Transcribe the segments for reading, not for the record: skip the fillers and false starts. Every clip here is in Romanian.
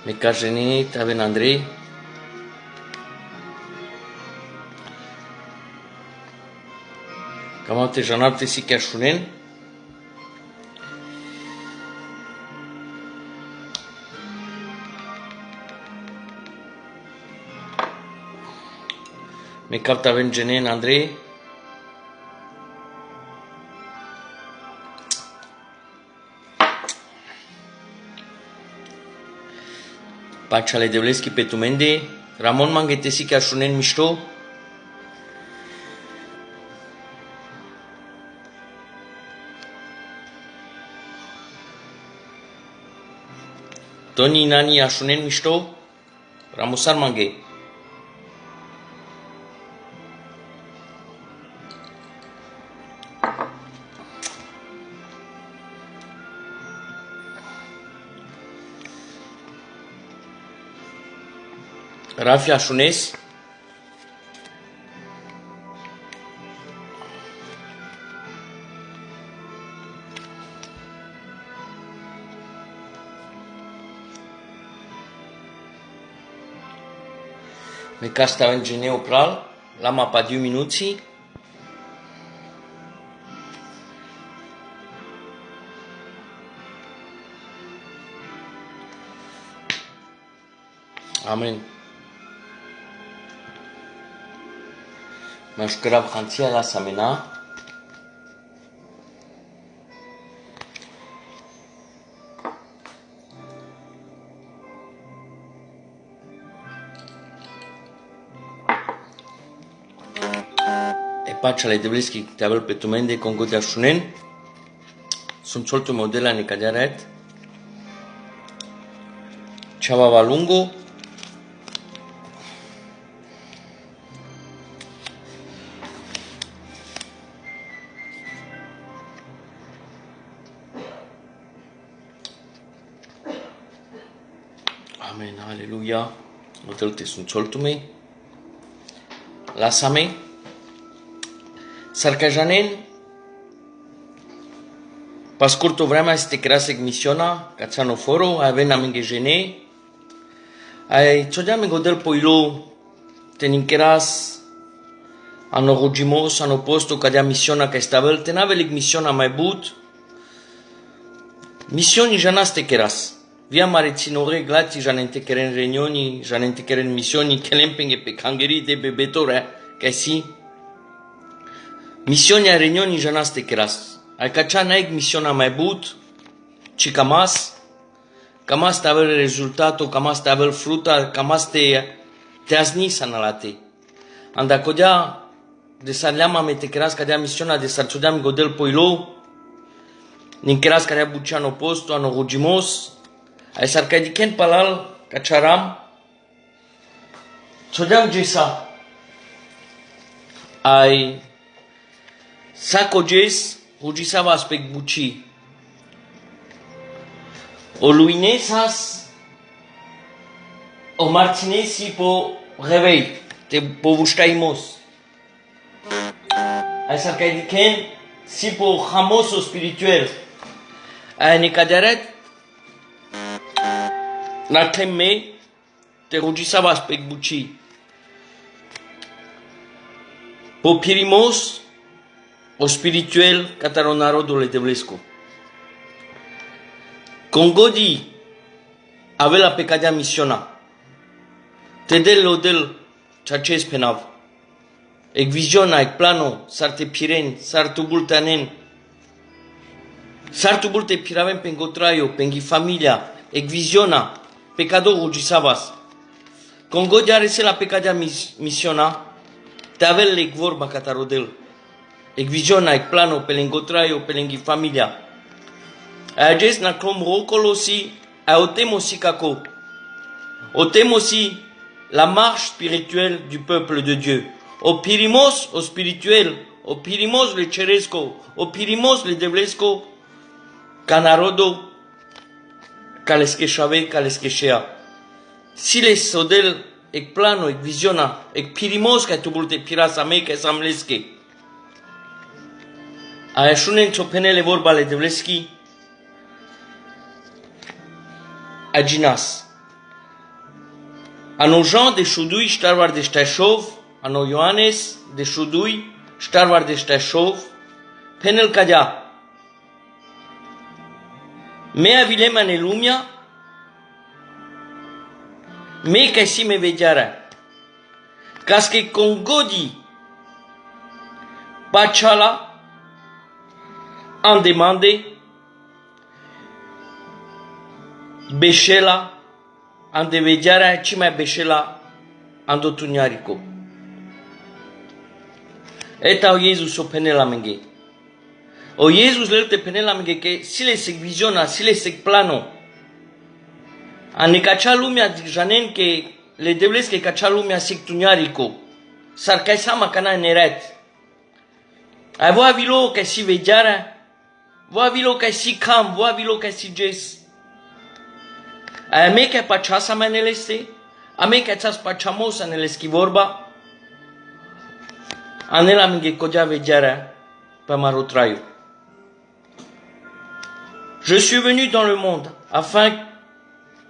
Mekajeni taben Andrei. Kamate janapte si kashunen. Mekav taben jenen Andrei. Pachale devleski petumende. Ramon mangete si kashunen mishto. Toni nani ashunen mishto. Ramosar mange. Rafi ashunes. Mekasta vengene opral. Lama pa 2 minuti. Amen. Mashkrab khantia la samena. E pacciale devleski tabel petumende con godia shunen. Sunt solto modela ne kadiaret. Chava valungo. Amen, Alleluia. Motelte sunt soltume. Lasame. Sarcajanen. Pa scurto vreme este crasec misiona, cazano foro, avena mingejene. Ai ciodiame godel poilo teninkeras ano rugimos, ano posto cadea misiona ca stavel, tenavelik misiona mai but. Misioni janaste keras. Via mareținore glati janente keren reunioni, janente keren misioni, kelempenge pe kangeri de bebetore, ca si. Misioni a reunioni janaste keras. Al cacea naeg misiona mai but, ci camas te avel rezultatul, camas te avel fruta, camas te azni sanalate. Anda codea de sarleama me te keras cadea misiona de sarțodeam godel poilo, nin keras cadea buceano posto, ano rugimos, ai sarcadiken palal, cacharam, sodeam gesa, ai saco ges, rugisava aspect buci, o luinesas, o martinesi po revei, te povuștaimos, ai sarcadiken si po jamoso spirituel, ai necaderet, na temme te rugisava aspect buci. Po pirimos o spirituel cataro narodul devlescu. Congodi avea pe cadea misiona. Te del odel ceaces penav. Ec visiona, ec plano, sarte piren, sartu bultanen. Sartu bulte piraven pengotraio, pengi familia, ec visiona. Pecado rugisavas. Congodi arese la pecadea misiona. Te avel ec vorba catarodel. Ec visiona, ec plano, pelengotraio, pelenghi familia. Ages na clom rocolosi, a otemosi caco. Otemosi la marche spirituelle du peuple de Dieu. Opirimos o spirituel, opirimos le ceresco, opirimos le devlesco, canarodo, calesqueshave, calesqueshea. Si le sodel, ec plano, ec visiona, ec pirimos ca tu bulte pirasa mei ca samleske. Aeșunen ciopenele vorba le devleski, aginas. Ano Jean de Șudui ștarvar de Ștașov, ano Ioanes de Șudui ștarvar de Ștașov, penel cadea. Mea vilemane lumea, me ca si me vedeara. Casque congodi pachala en demande beșela în devedearea ce mai beșela în dotuniarico. Eta o Iesus o penela menge. O Iesus le te penela menge că sile se visiona, sile se plano. Ane cacea lumea janen că le devles că cacea lumea se tuniarico. Sar kai sama kana neret. Ai voa vilo că si vedearea, voa vilo că si cam, voa vilo că si jes. A me că paceasa mea neleste, a me că ți-as paceamosa neleschi vorba, a nela minghe codea vedearea pe marotraiu. Je suis venu dans le monde afin,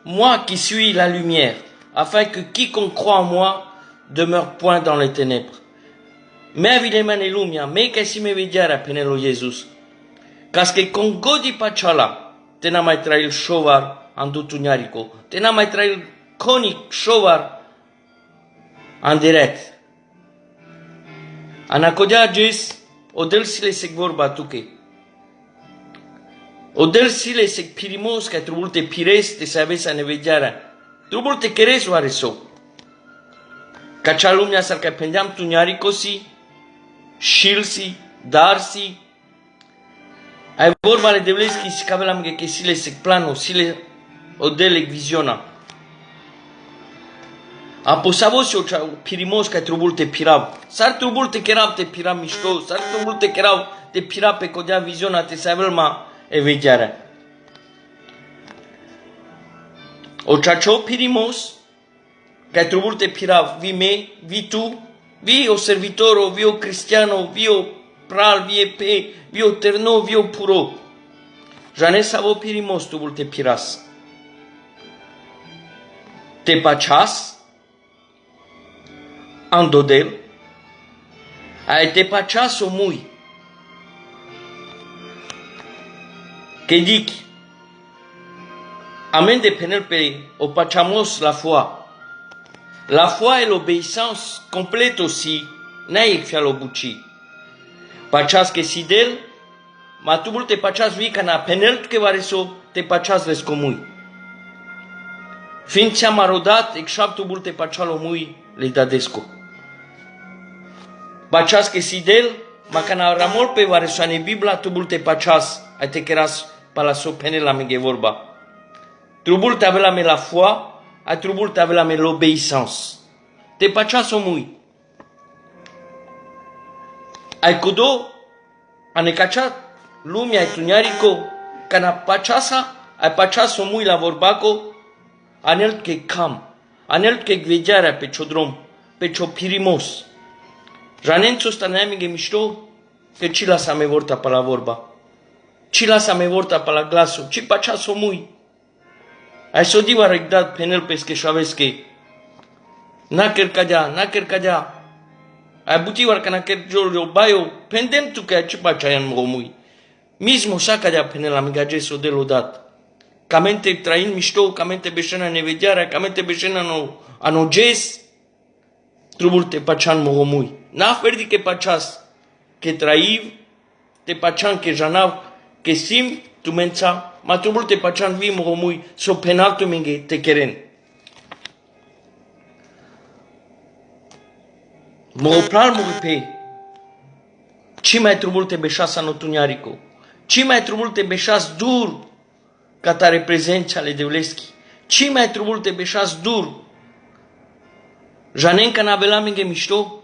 moi qui suis la lumière, afin que quiconque croit en moi demeure point dans les ténèbres. Mea vilemane lumea, me că si me vedearea penelo Iesus, casque con godi paceala, te n-a mai trail șovar andutuniarico, te n-a mai trail conic șovar anderet. Anacodea ges, odel sile sec vorba tuke. Odel sile sec pirimos ca trubul te pires te sabes a nevedearea. Trubul te queres oare so. Ca cea lumea s-ar ca pendeam tuniaricosi, șilsi, darsi. Ai vorba le devleschi si cavelam che sile sec plano, sile odele visiona. A posavos eu pirimos ca trubul te pirav. Sar trubul te kerav te pirav mișto, sar trubul te kerav te pirav pe codea visiona te savelma e vedearea. O ceacio pirimos ca trubul te pirav, vi me, vi tu, vi o servitoro, vi o cristiano, vi o pral, vi e pe, vi o terno, vi o puro. Jane savo pirimos trubul te piras. Te pachas andodel, ai te pachas o mui. Que dic, amène de penel pe o pachamos la foi. La foi et l'obéissance complète aussi, naik fialo buci. Pachas que si del, ma tubul te pachas vi cana penel tu que vareso te pachas les comui. Fiind ți-am arodat, exaptubul te pachalo mui le dadesco. Pachas que si del, ma cana ramol pe varesoane Bibla tubul te pachas, ai te keras palaso penela mege vorba. Trubul te avela me la foi, a trubul te avela me l'obéissance. Te pachas o mui. Ai codo, ane cacea lumea ai tuniarico, cana pachasa, ai pachas o mui la vorbaco, anel que cam, anel que vedearea pe ciodrom, pe ciopirimos. Janențo staneamige mișto, că ci lasa me vorta pa la vorba. Ci lasa me vorta pa la glaso, ci pachas o mui. Ai so diva regdat penel pesche șavesche. Naker cadea. Ai butivar ca naker giorgio baio, pendem tu că ci pachayan omui. Mismo sa cadea penel amiga geso delodat. Camente train mișto, camente beșena nevedearea, camente beșena ano ges, trubul te pacean mogomui. N-a ferdi că paceas, că traiv, te pacean că janav, că sim, tu mența, ma trubul te pacean vi mogomui, so penal tu minge te keren. Mogopral mogipe, ci mai trubul te beșas anotuniarico, ci mai trubul te beșas dur, ca ta reprezența ale devleschi. Ci mai trubul te beșas dur. Janen ca n-avela minghe mișto,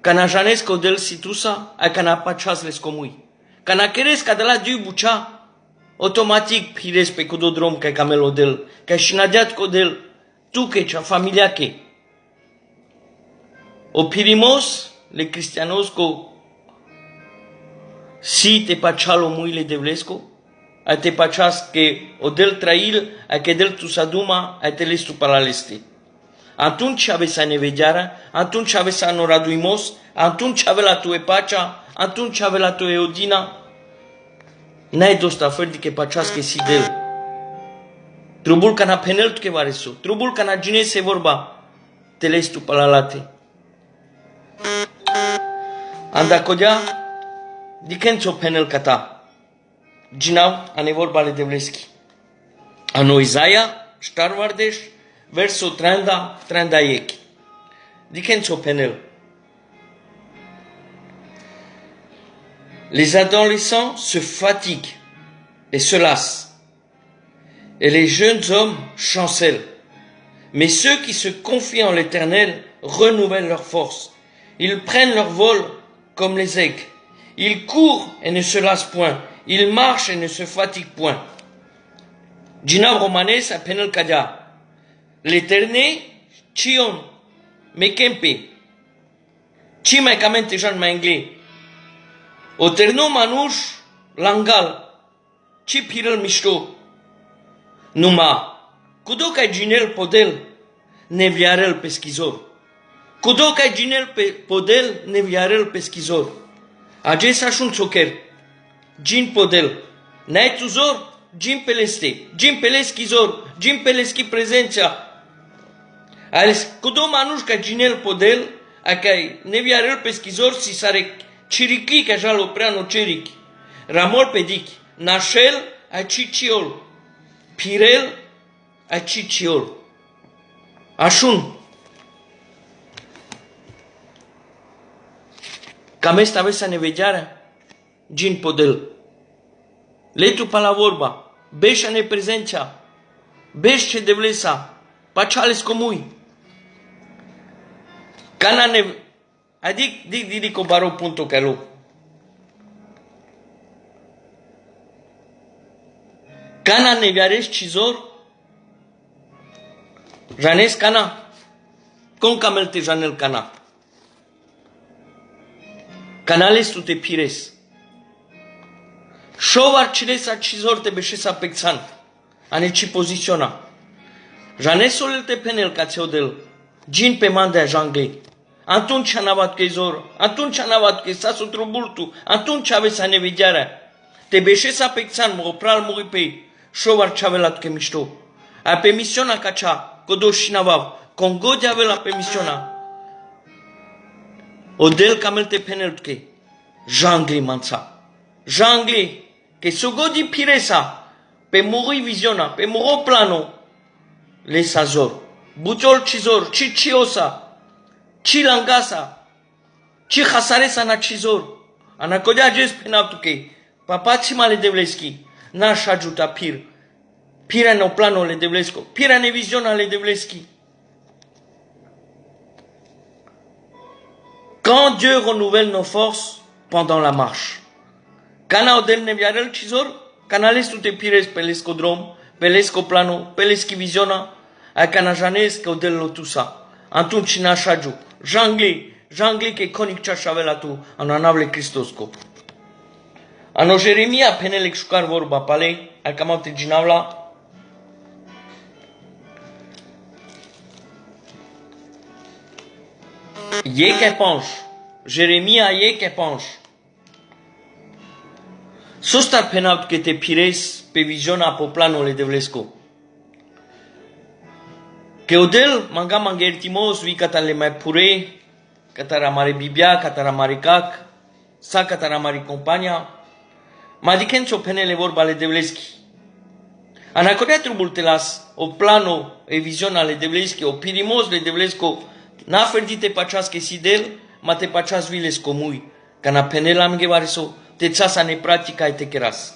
ca n-ajanesc o del situsa, ai ca n-apachas les comui. Ca n-acheres ca de la diu bucea, automatic pires pe cododrom ca camel odel, ca și n-adeat codel, tu că cea familia che. O pirimos, le cristianos co, si te pachalo muile devlesco, ai te pachas que o del trail, ai que del tu saduma, ai te listu para leste. Atunci avea nevediara, atunci avea noraduimos, atunci avea tu epacea, atunci avea tu eodina. N-ai dosta fel de pacească si del. Trubul ca na penel tu vareso, trubul ca na gine se vorba, telestu palalate. Anda codea, dikențo penel kata. Ginau ane vorba le devleski. Ano Isaia, Starvardeș, verso 30 eki. Dikențo penel. Les adolescents se fatiguent et se lassent, et les jeunes hommes chancellent. Mais ceux qui se confient en l'Éternel renouvellent leur force. Ils prennent leur vol comme les aigles. Ils courent et ne se lassent point. Ils marchent et ne se fatiguent point. Gina romanes penel kadia. L'Éternel, Chion, Mekempe. Chi mai camente Jean Manglé. Oterno manuș langal, ci pirel mișto. Numa, cudoca ginel podel, neviarel peschizor. Cudoca ginel podel, neviarel peschizor. Agesa șun țocher, gin podel, n-ai tuzor, gin peleste, gin peleschizor, gin peleschi prezența. Ales, cudo manuș ca ginel podel, a ca neviarel peschizor si sare Chiriqui que já lo preano chiriqui. Ramor pedic. Nashel a chichiol. Pirel a chichiol. Ashun. Cam esta vez a nevediara. Gin podel. Letu pa la vorba. Beșa ne prezența. Beș ce devlesa. Pachales comui. Cana ne Adic o baro punto calo. Cana neviareș cizor. Janes cana. Con camelte janel cana. Canales tu te pires. Șovar cilesa cizor te beșesa pexan. Ane ci poziționa. Janesul te penel ca țeodel. Gin pe mandea janglei. Atunci anavat că zor, atunci anavat că sa sotrobultu, atunci ave sa nevediara. Te beșesa pexan mă opral mă pe șovar ce avelat că mișto. A pe misiona ca cea, codoșinavav, congode avela pe misiona. Odel camel te penel că jangli manța. Jangli, că sugodi piresa, pe muri viziona, pe muro plano. Le sazor, buciol cizor, ciciosa. Ci langasa, ci hasaresa na cizor, anakodea ges penaptuke, papați male devleski, n-aș ajuta pir, pira ne plano le devlesko, pira ne viziona le devleski. Quand Dieu renouvelle nos forces pendant la marche, cana odel ne viarel cizor, canales tu te pires pelescodrom, pelescoplano, peleski viziona, a canajanez că odel lotusa, atunci n-aș ajuta. Jangli che conic ce avea tu, ananavle Cristosco. Ano Jeremia penelec șucar vorba palei, al cam te ginavla. E che panș, Jeremia e che panș. Sostar penaut că te pires pe viziona poplanole de vlesco. Că odel manga mangertimos vi catale mai pure, catara mare bibia, catara mare cac, sa catara mare compania, ma dicențo penele vorba le devleschi. Anacorea trubul te las, o plano e viziona le devleschi, o pirimos le devlesco, n-a ferdite paceasche sidel, ma te paceas viles comui, ca na penela mgevareso, te țasa ne pratica et te keras.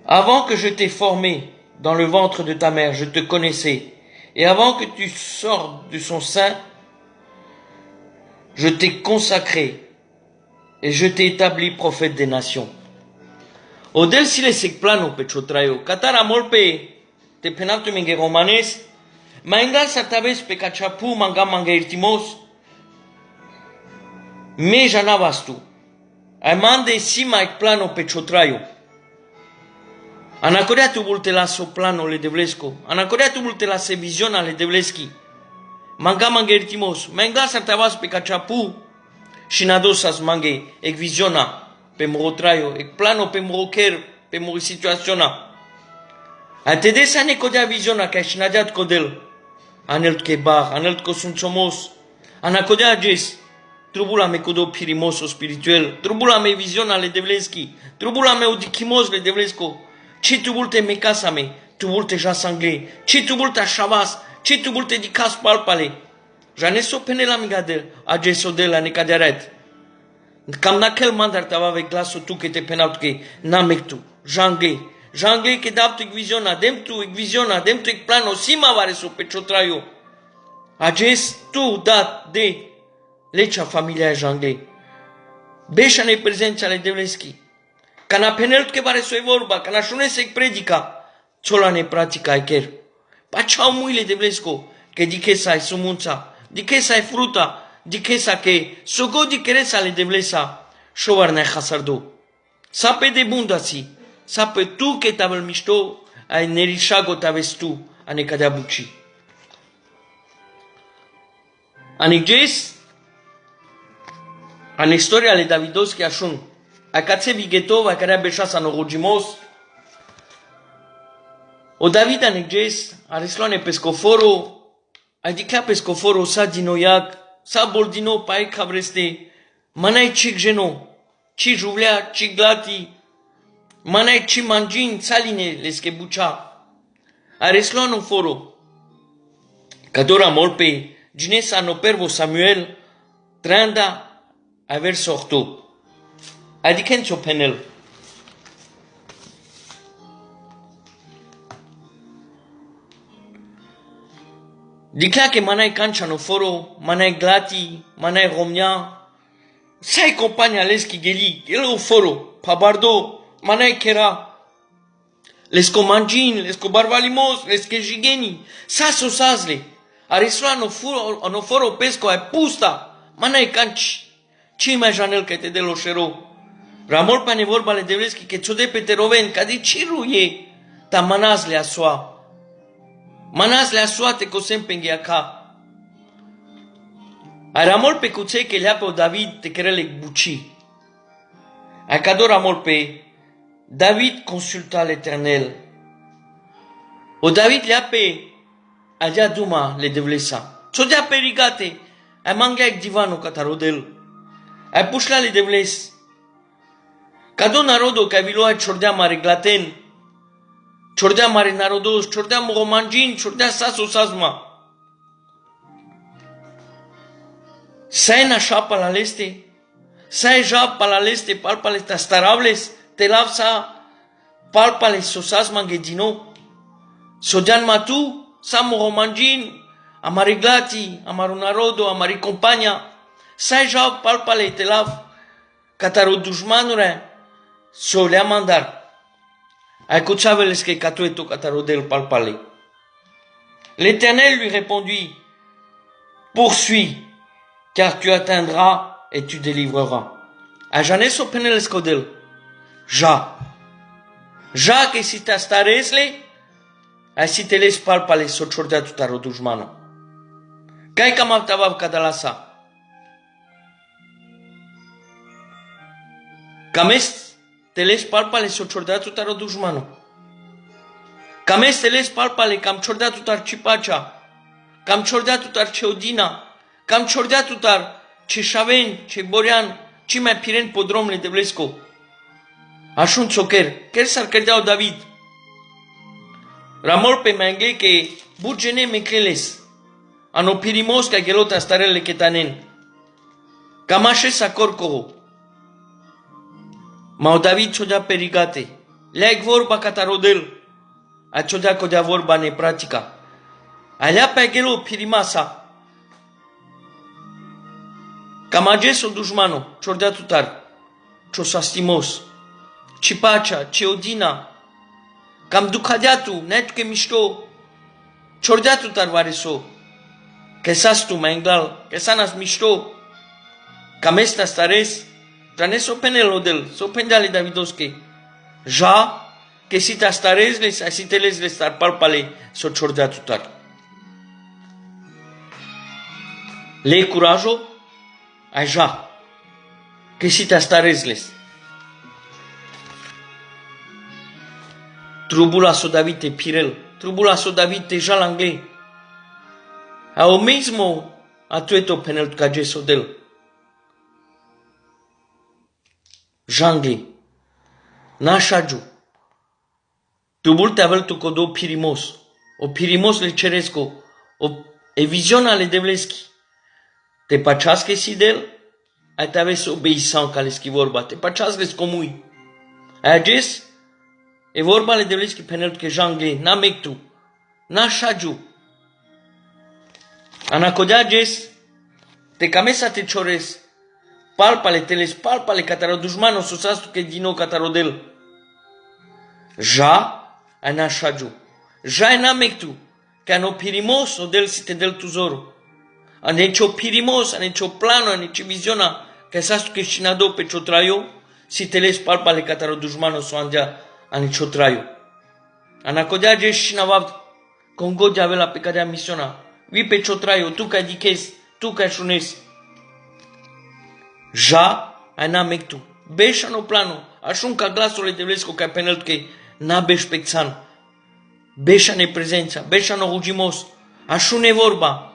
Avant que je t'ai formé dans le ventre de ta mère, je te connaissais. Et avant que tu sortes de son sein, je t'ai consacré et je t'ai établi prophète des nations. Odel sile sec plano pe ciotraio, catara molpe te penatu minge romanes, maingal sartabes pe cachapu manga irtimos, me janavas tu. Ai mande sima ec plano pe ciotraio. Anacorea tu bulte la soplano le devlesco. Anacorea tu bulte la se visiona le devleschi. Manga mangertimos. Menga sartavas pe caciapu. Și n-a să mange ec visiona pe morotraio, ec plano pe morocher, pe mori situaționa. A te desa ne codea visiona ca și n-a codel. Anelt kebar, anelt cosunțomos. Ana codea ges. Trubula me codo pirimoso spirituel. Trubula me visiona le devleschi. Trubula me odikimos le devlesco. Ce tu bulte me casa me, tu bulte jas anglais. Ce tu bulte șavas, ce tu bulte di cas palpale. Janeso pene la migadel, ageso de la necadearet. Cam naquel mandar tava avec glaso tu que te penaut que namek tu, jangle. Jangle que dap tu visiona, dem tu plano, sima vare so pe ciotraio. Ages tu dat de lecea familia jangle. Beșa ne prezența le devleschi. Cana penelt que vare so e vorba, cana șune se predica, ciola ne pratica ai cher. Pa ceau muile devlesco, que di che sai sumunța. Di che sai fruta, di che sa che sogo di keresa le devlesa, șovarne hasardo. Sape de bundasi, sape tu che tavel mișto, ai nerișago taves tu, ane cadea buci. Anigjes, ane istoria le Davidovski așun, a cațe vigetova care a beșasa norogimos, o David anigjes, arisloane pescoforo, adică pescoforo sa dinoiac, sa boldino pai cabreste, manai cic geno, ci juvlea, ci glati, manai ci mangin, saline le schebucea. Aresloano foro, cadora molpe, ginesa no pervo Samuel, tranda a verso 8. Adică înțo penel. Dicla che manai canciano foro, manai glati, manai romnia, sai compagna leschi geli, elo foro, pabardo, manai chera, lesco mangin, lesco barbalimos, lesche jigeni, saso sasle, arisloano foro pesco ai pusta, manai canci, ci mai janel che te de lo șero. Ramol pane vorba le devleschi che țode pe teroven, ca de ciru e, ta manazle a soa. Manas le asoate cosem penghe acá. Ai ramol pe cuței că lea pe o David te querele buci. Ai cador ramol pe David consulta l'Eternel. O David lea pe aia duma le devlesa. Țo dea pe rigate. Ai mangea ec divano catarodel. Ai pușla le devles. Cador narodo că ai viloa ciordea mare glaten. Ciordea mare narodos, ciordea moromangin, ciordea saso sasma. Sai na șapa la leste, sai japa la leste, palpale tastarables, te lavsa, palpale sosasma ghedino. Sodean matu, sa moromangin, amari glati, amaru narodo, amari compania. Sai japa palpale te lav, cataro dușmanure, solea mandar. Écoutez que catueto catarodel palpale. L'Éternel lui répondit, poursuis, car tu atteindras et tu délivreras. A janes o penel scodel. Ja. Ja que si tastaresle, a si te les palpale so ciordea tutaro dușmano. Cai cam altavav cadalasa. Camest te les palpale so ciordea tutaro dușmano. Camest te les palpale cam ciordea tutar cipacea. Cam ciordea tutar ceodina. Cam ciordea tutar ce șaven, ce borean, ce mai piren podromle de blesco. Așun țocher, chiar s-ar credea David. Ramol pe mangle que burgene mecleles. Ano pirimos ca gelota starele ketanen. Cam așa sa corcoho. Mau David ciodea perigate. Leag vorba catarodel. A ciodea codea vorba nepratica. Alea pe gelo pirimasa. Cam ageso dușmano, ciordea tutar. Ciosastimos. Cipacea, ceodina. Cam ducadeatu, netu che mișto. Ciordea tutar vareso. Che sas tu mai engal, che sanas mișto. Cam esta stares. Janes o penelo del, so pendale Davidovski. Ja, che si ta starezles, si telesles tar palpale so ciordea tutar. Le curajo, aja, che si ta starezles. Trubula so David e Pirel, trubula so David e Jean l'anglais. A o mesmo a tueto penel cageso del. Jangle, Nashaju, Tubul te avel tu codo Pirimos, o Pirimos le ceresco, e visiona le devleski. Te pacească si del, ai te aves obeisan ca leski vorba, te pacească comui. Ai ages, e vorba le devleski penel că Jangle, na mectu, Nashaju. Anacodea ages, te camesa te ciores, palpale, teles palpale, cataro dușmano, susastu că dino catarodel. Ja, ana shaju. Ja ena mectu, că ano pirimos o del site del tuzoro. Ane cio pirimos, ane cio plano, ane cio visiona, că sastu că șinado pe cio traio, si teles palpale, cataro dușmano, so andea, ane cio traio. Ana codea ge șinavav, congodea avea pe cadea misiona. Vi pe cio traio, tu ca diches, tu ca șunes. Ja, ana mectu. Beșa no plano. Așa ca glasul de devlesco ca penelt că n-a beș pexan. Beșa ne prezența, beșa no hugimos. Așa ne vorba.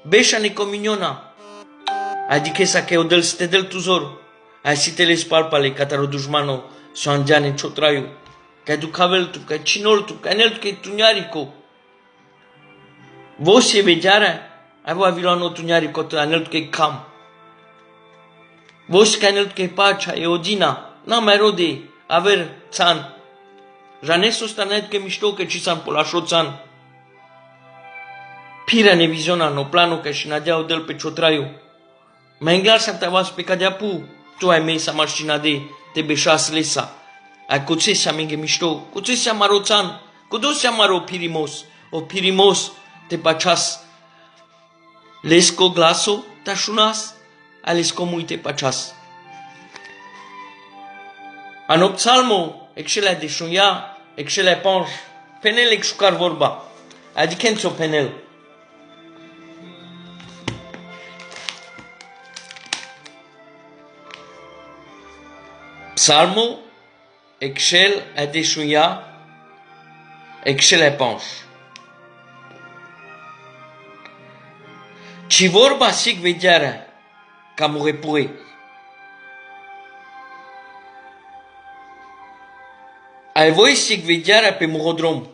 Beșa ne cominiona. Adică sa că o del ste del tuzor. Ai si te le spalpale cataro dușmano so andiane ciotraiu. Că du caveltu, că cinoltu, că aneltu că tuñarico. Vos se vedeara, ai vo avilano tuñarico aneltu că cam. Vos canel che pacea e odina, n-am mai rode, aver țan. Janesul stanet che mișto că ci s-am polașo țan. Pira ne viziona no plano că și nadea odel pe ciotraiu. Mai englar s-a tavas pe cadea pu, tu ai mei sa mașina de te beșas lesa. Ai cuțesea menge mișto, cuțesea maro țan, cudosea maro pirimos, o pirimos te paceas. Lesco glaso tașunas. Ales como te pachas. Anop psalmo, excelea de șuia, excelea panj, penel exucar vorba, adică înțo penel. Psalmo, excelea de șuia, excelea panj. Ci vorba sig vederea, ca mu repure. Ai voi sig vederea pe murodrom.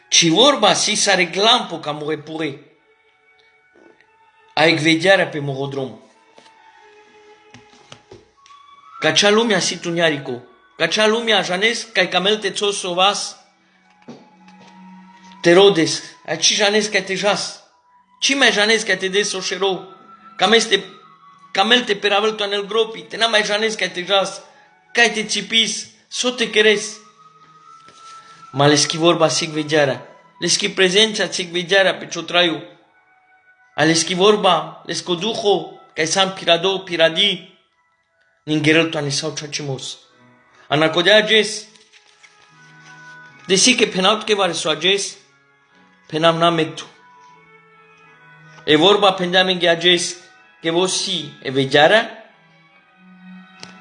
Ci vorba si sa reglampo ca mu repure. Ai vederea pe murodrom. Ca cea lumea si tuñarico. Ca cea lumea janes ca camel te țos sovas. Te rodes. Aici janes ca te jas. Ci mai janes că te des o șero, camel te peravel tu anel gropi, te n-am mai janes că te jas, că te țipis, so te queres. Ma leschi vorba sig vedeara, leschi prezența sig vedeara pe ciotraiu, a leschi vorba, lesco duho, că sam pirado, piradi, ningerel tu anisau ceacimos. Anacodea ages, desi că penaut că vare so ages, penam n-amectu. E vorba pendeamenge ages că vosi e vedeara,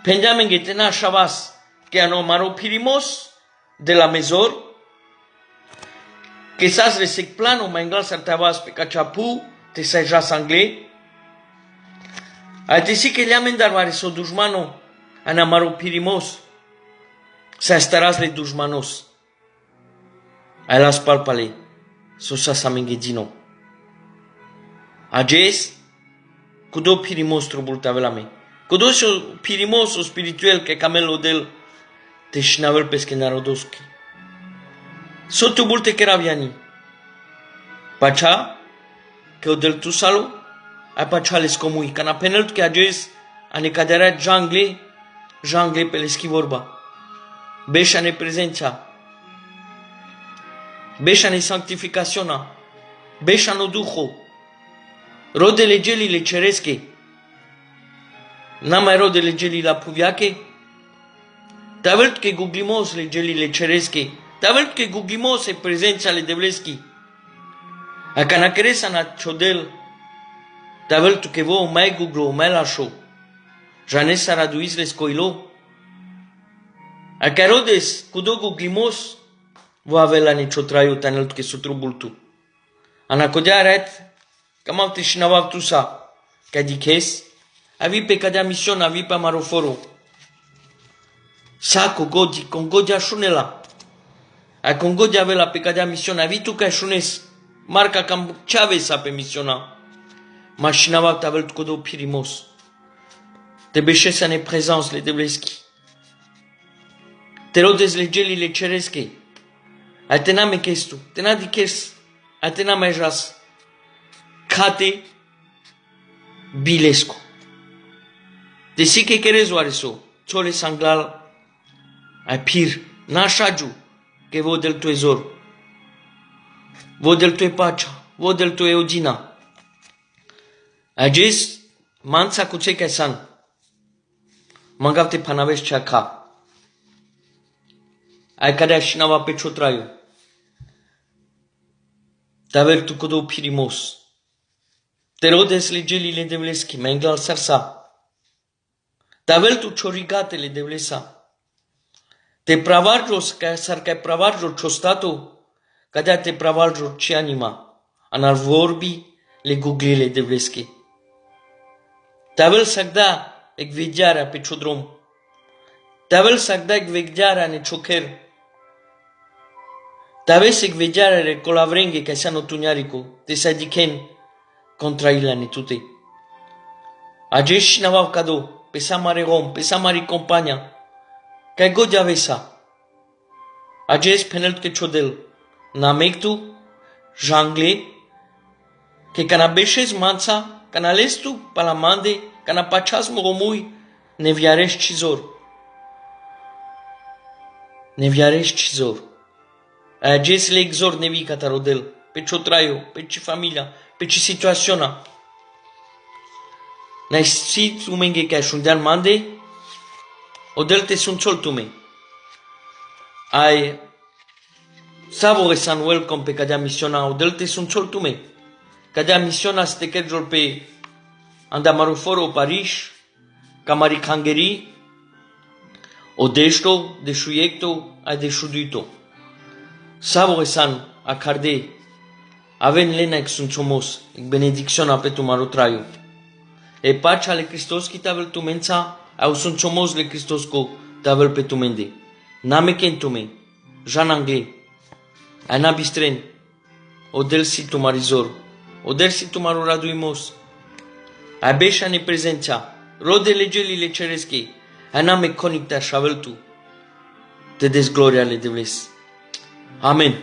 pendeamenge tena shavas că ano maro pirimos de la mezor, că sas resec plano mai engal s-ar tavas pe caciapu, te sai jas anglais, a te si că le-am îndarvare so dușmano, ana maro pirimos, sa staras le dușmanos, ai las palpale, so sa samengedzino. Ages, cudo pirimos trubulta velame. Cudo pirimos o spirituel que camelo del te șnavel pesque narodoski. So tubulte que rabiani. Pacha, que o del tu salo, ai pacha les comui. Cana penelt que ages ane cadera jangle pe leschi vorba. Beșa ne prezența. Beșa ne sanctificaționa. Beșa no duho. Rodele gelile ceresche. N-am mai rodele gelii la puviache. Tavel che googlimos legelile ceresche. Tavel che googlimos e presența le devleschi. A canacheresa na ciodel. Tavel tu che vo mai googlo mai lascio. Janes araduis les coilo. A carodes cudo googlimos vo avela ni ciotraio tanel che sotrubultu. Ana codiaret cam te shinava tu sa. Ca dikes avi pe cadea mission avi pa maroforo. Sa cogodi congodia shunela. A congodia avela pe cadea mission avi tu ca shunes. Marca cam Chavez pe missiona. Machinava tavel codo pirimos. Te beșesa ne prezans le devleski. Te rodes legeli le ceresche. Atena me kestu. Tena dikes. Atena me jas. Cate bilesco. Te si che queres oare so. Ciole sanglal. Ai pir. Nașaju. Che vo del tuezor. Vo del tue pacea. Vo del tue eugina. Ages manța cu ce san. Mangavte panavești cea ca. Ai care așinava pe ciotraiu. Tavel tu codo pirimos. Te rodes legelile devleschi, mengal sarsa. Tavel tu ciorigatele devlesa. Te pravargios, ca sarca pravargio ciostato, cadea te pravargio ci anima. Anar vorbi le guglile devleschi. Tavel sagda ec veghearea pe ciodrom. Tavel sagda ec veghearea ne ciocher. Taves ec veghearea re colavrenghe ca siano tugnarico, te sa dichen contra ila ne tute. Ageși navav cado, pe sa mare rom, pe sa mari compania, ca e godia vesa. Ageși penelt ke ciodel, na mectu, jangle, che cana beșez manța, cana lestu palamande, cana paceas moromui, ne viarești cizor. Ne viarești cizor. Ages le exor nevi catarodel, pe ciotraio, pe ci familia, pe ci situaționa. N-ai sit umenghe ca șundean mande, odel te sunt sol tume. Ai savore san welcome pe cadea misiona, odel te sunt sol tume. Cadea misiona să te kerjol pe Andamaruforo Paris, Camari Hangeri, Odeșto, deșuiecto, ai deșuduito. Savore san acarde, aven lena ex sunt somos, ec benedicționa pe tu marotraiu. E pacea le Hristos ki tavel tu mența, au sunt somos le Hristos co tavel pe tu mende. Name kentume, Jean Anglais, ana bistren, odel si tu marizor, odel si tu maroraduimos. Abeșa ne prezența, rode legelile ceresche, ana me conecta șavel tu, te des gloria le devles. Amen.